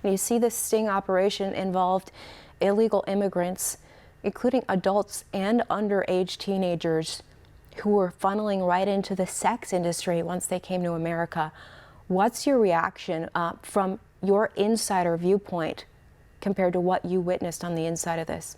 And you see this sting operation involved illegal immigrants, including adults and underage teenagers who were funneling right into the sex industry once they came to America. What's your reaction from your insider viewpoint compared to what you witnessed on the inside of this?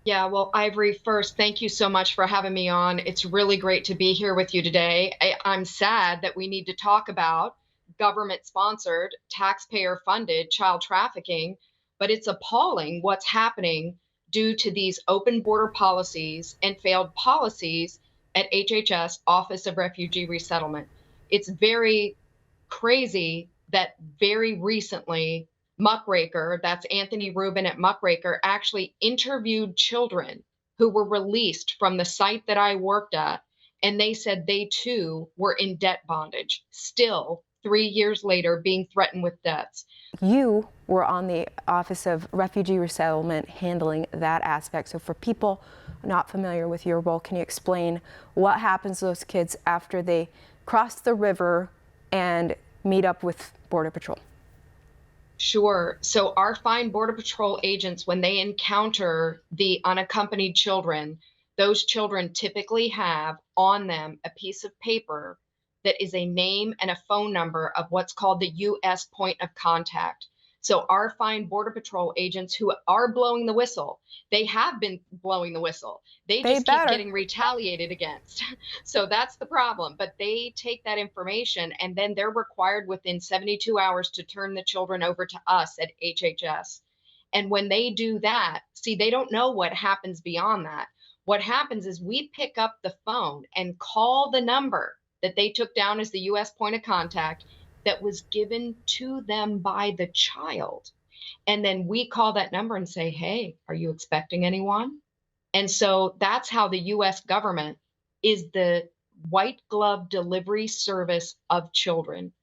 Yeah, well, Ivory, first, thank you so much for having me on. It's really great to be here with you today. I'm sad that we need to talk about government sponsored, taxpayer funded child trafficking, but it's appalling what's happening due to these open border policies and failed policies at HHS, Office of Refugee Resettlement. It's very crazy that very recently Muckraker, that's Anthony Rubin at Muckraker, actually interviewed children who were released from the site that I worked at, and they said they too were in debt bondage, still 3 years later being threatened with debts. You were on the Office of Refugee Resettlement handling that aspect. So for people not familiar with your role, can you explain what happens to those kids after they cross the river and meet up with Border Patrol? Sure. So our fine Border Patrol agents, when they encounter the unaccompanied children, those children typically have on them a piece of paper that is a name and a phone number of what's called the U.S. point of contact. So our fine Border Patrol agents who are blowing the whistle, they have been blowing the whistle. They They just keep better. getting retaliated against. So that's the problem. But they take that information and then they're required within 72 hours to turn the children over to us at HHS. And when they do that, see, they don't know what happens beyond that. What happens is we pick up the phone and call the number that they took down as the U.S. point of contact that was given to them by the child. And then we call that number and say, hey, are you expecting anyone? And so that's how the US government is the white glove delivery service of children.